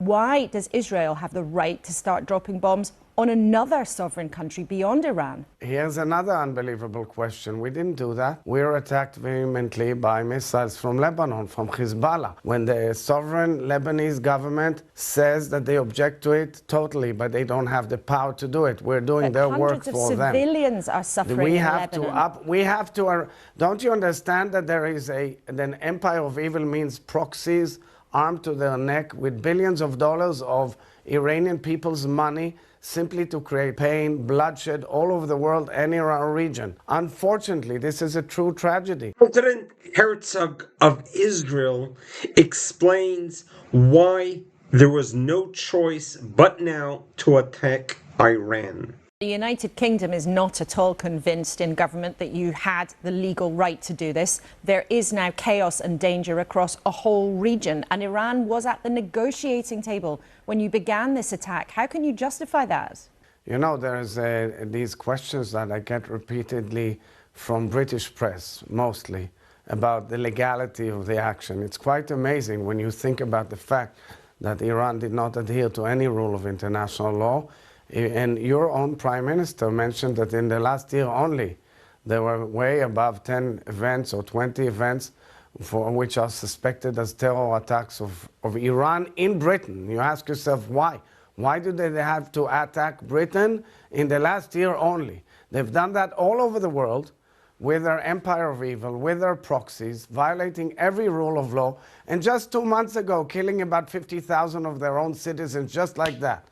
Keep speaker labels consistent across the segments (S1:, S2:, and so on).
S1: Why does Israel have the right to start dropping bombs on another sovereign country beyond Iran?
S2: Here's another unbelievable question. We didn't do that. We were attacked vehemently by missiles from Lebanon, from Hezbollah, when the sovereign Lebanese government says that they object to it totally, but they don't have the power to do it. We're doing their work for them.
S1: Hundreds of civilians are suffering in Lebanon.
S2: Don't you understand that there is an empire of evil means proxies armed to their neck with billions of dollars of Iranian people's money simply to create pain, bloodshed all over the world and in our region. Unfortunately, this is a true tragedy.
S3: President Herzog of Israel explains why there was no choice but now to attack Iran.
S1: The United Kingdom is not at all convinced in government that you had the legal right to do this. There is now chaos and danger across a whole region, and Iran was at the negotiating table when you began this attack. How can you justify that?
S2: You know, there's these questions that I get repeatedly from British press, mostly, about the legality of the action. It's quite amazing when you think about the fact that Iran did not adhere to any rule of international law. And your own Prime Minister mentioned that in the last year only, there were way above 10 events or 20 events for which are suspected as terror attacks of Iran in Britain. You ask yourself why? Why do they have to attack Britain in the last year only? They've done that all over the world with their empire of evil, with their proxies, violating every rule of law, and just 2 months ago killing about 50,000 of their own citizens just like that.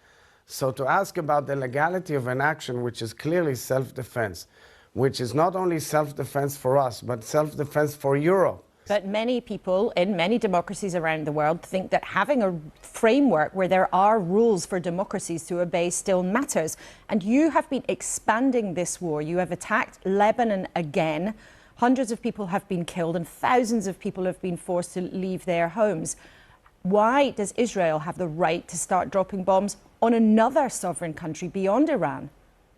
S2: So to ask about the legality of an action which is clearly self-defense, which is not only self-defense for us, but self-defense for Europe.
S1: But many people in many democracies around the world think that having a framework where there are rules for democracies to obey still matters. And you have been expanding this war. You have attacked Lebanon again. Hundreds of people have been killed and thousands of people have been forced to leave their homes. Why does Israel have the right to start dropping bombs on another sovereign country beyond Iran?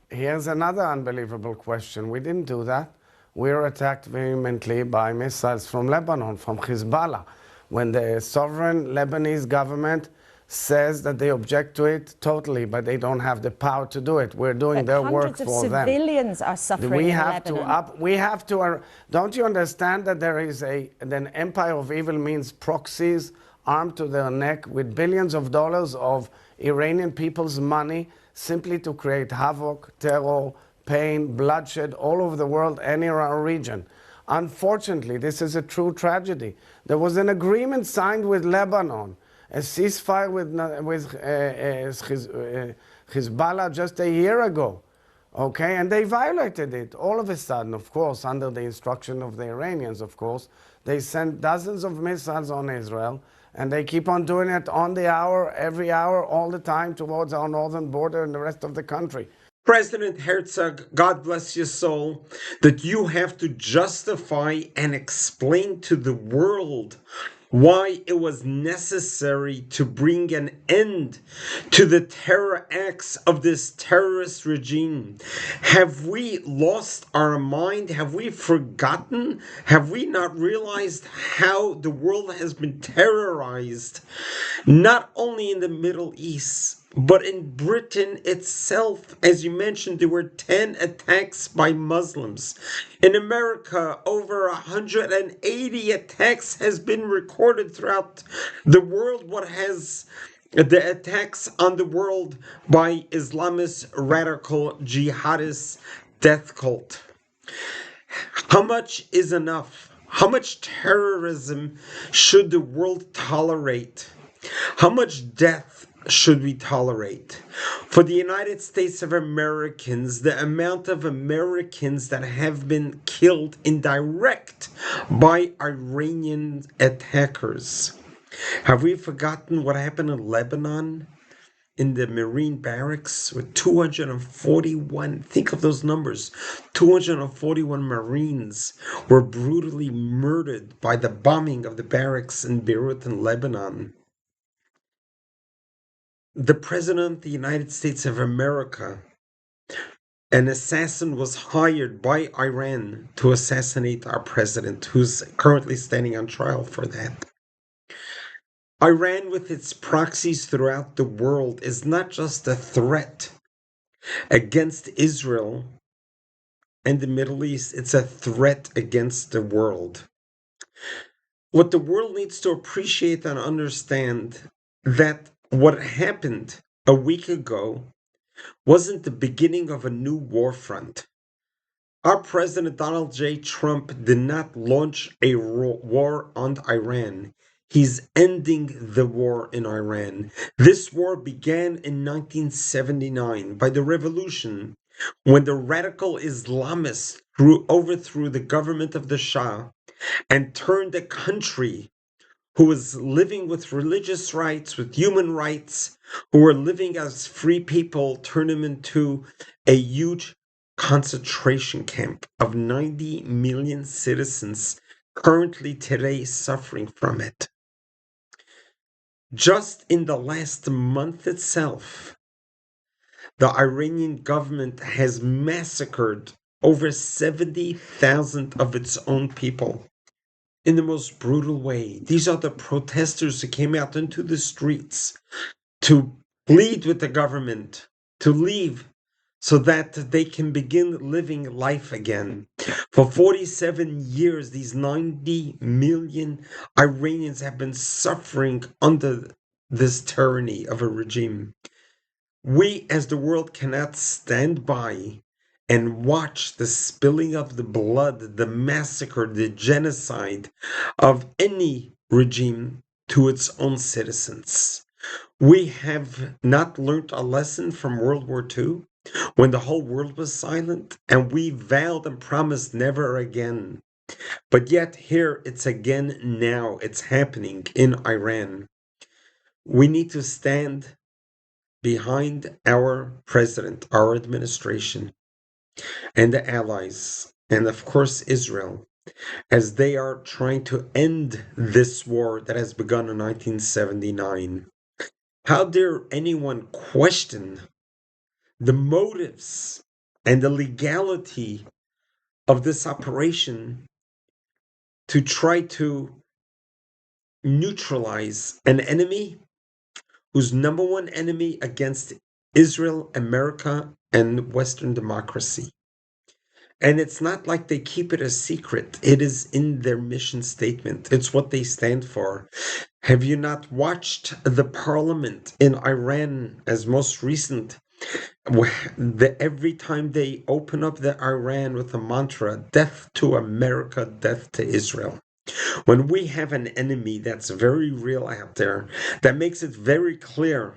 S2: Here's another unbelievable question. We didn't do that. We were attacked vehemently by missiles from Lebanon, from Hezbollah, when the sovereign Lebanese government says that they object to it totally, but they don't have the power to do it. We're doing their work for them.
S1: Hundreds of civilians are suffering in Lebanon.
S2: Don't you understand that there is an empire of evil means proxies armed to their neck with billions of dollars of Iranian people's money simply to create havoc, terror, pain, bloodshed all over the world and in our region. Unfortunately, this is a true tragedy. There was an agreement signed with Lebanon, a ceasefire with Hezbollah just a year ago. Okay, and they violated it. All of a sudden, of course, under the instruction of the Iranians, of course, they sent dozens of missiles on Israel, and they keep on doing it on the hour, every hour, all the time towards our northern border and the rest of the country.
S3: President Herzog, God bless your soul, that you have to justify and explain to the world why it was necessary to bring an end to the terror acts of this terrorist regime. Have we lost our mind? Have we forgotten? Have we not realized how the world has been terrorized, not only in the Middle East, but in Britain itself? As you mentioned, there were 10 attacks by Muslims. In America, over 180 attacks has been recorded throughout the world. What has the attacks on the world by Islamist radical jihadist death cult? How much is enough? How much terrorism should the world tolerate? How much death should we tolerate? For the United States of Americans, the amount of Americans that have been killed indirect by Iranian attackers. Have we forgotten what happened in Lebanon? In the Marine barracks with 241, think of those numbers, 241 Marines were brutally murdered by the bombing of the barracks in Beirut in Lebanon. The President of the United States of America, an assassin was hired by Iran to assassinate our president, who's currently standing on trial for that. Iran, with its proxies throughout the world, is not just a threat against Israel and the Middle East, it's a threat against the world. What the world needs to appreciate and understand that what happened a week ago wasn't the beginning of a new war front. Our President Donald J. Trump did not launch a war on Iran. He's ending the war in Iran. This war began in 1979 by the revolution when the radical Islamists overthrew the government of the Shah and turned the country who was living with religious rights, with human rights, who were living as free people, turned them into a huge concentration camp of 90 million citizens currently today suffering from it. Just in the last month itself, the Iranian government has massacred over 70,000 of its own people in the most brutal way. These are the protesters who came out into the streets to plead with the government to leave so that they can begin living life again. For 47 years, these 90 million Iranians have been suffering under this tyranny of a regime. We, as the world, cannot stand by and watch the spilling of the blood, the massacre, the genocide of any regime to its own citizens. We have not learned a lesson from World War II when the whole world was silent and we vowed and promised never again. But yet here it's again now. It's happening in Iran. We need to stand behind our president, our administration, and the allies, and of course Israel, as they are trying to end this war that has begun in 1979. How dare anyone question the motives and the legality of this operation to try to neutralize an enemy whose number one enemy against Israel, America, and Western democracy? And it's not like they keep it a secret. It is in their mission statement. It's what they stand for. Have you not watched the parliament in Iran as most recent? Every time they open up the Iran with the mantra, death to America, death to Israel. When we have an enemy that's very real out there, that makes it very clear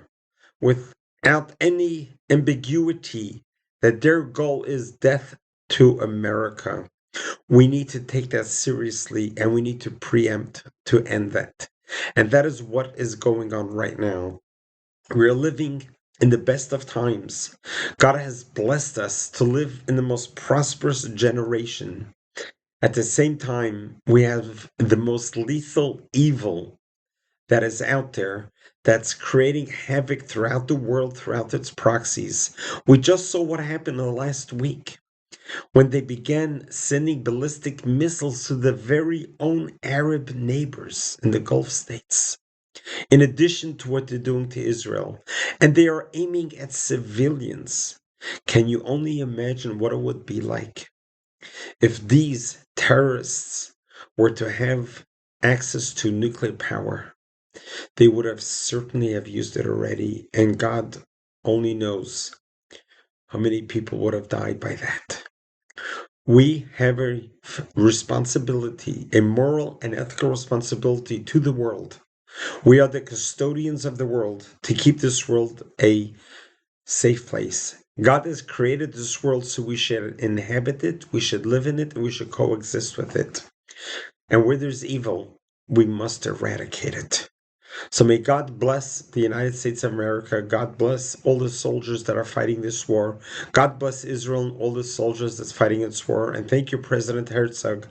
S3: without any ambiguity that their goal is death to America, we need to take that seriously and we need to preempt to end that. And that is what is going on right now. We're living in the best of times. God has blessed us to live in the most prosperous generation. At the same time, we have the most lethal evil that is out there that's creating havoc throughout the world, throughout its proxies. We just saw what happened in the last week when they began sending ballistic missiles to the very own Arab neighbors in the Gulf states, in addition to what they're doing to Israel. And they are aiming at civilians. Can you only imagine what it would be like if these terrorists were to have access to nuclear power? They would have certainly have used it already, and God only knows how many people would have died by that. We have a responsibility, a moral and ethical responsibility to the world. We are the custodians of the world to keep this world a safe place. God has created this world so we should inhabit it, we should live in it, and we should coexist with it. And where there's evil, we must eradicate it. So may God bless the United States of America. God bless all the soldiers that are fighting this war. God bless Israel and all the soldiers that's fighting this war. And thank you, President Herzog,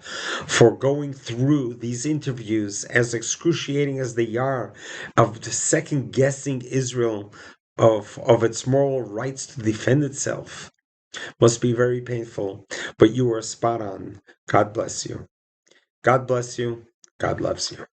S3: for going through these interviews, as excruciating as they are, of second guessing Israel of its moral rights to defend itself. Must be very painful, but you were spot on. God bless you. God bless you. God loves you.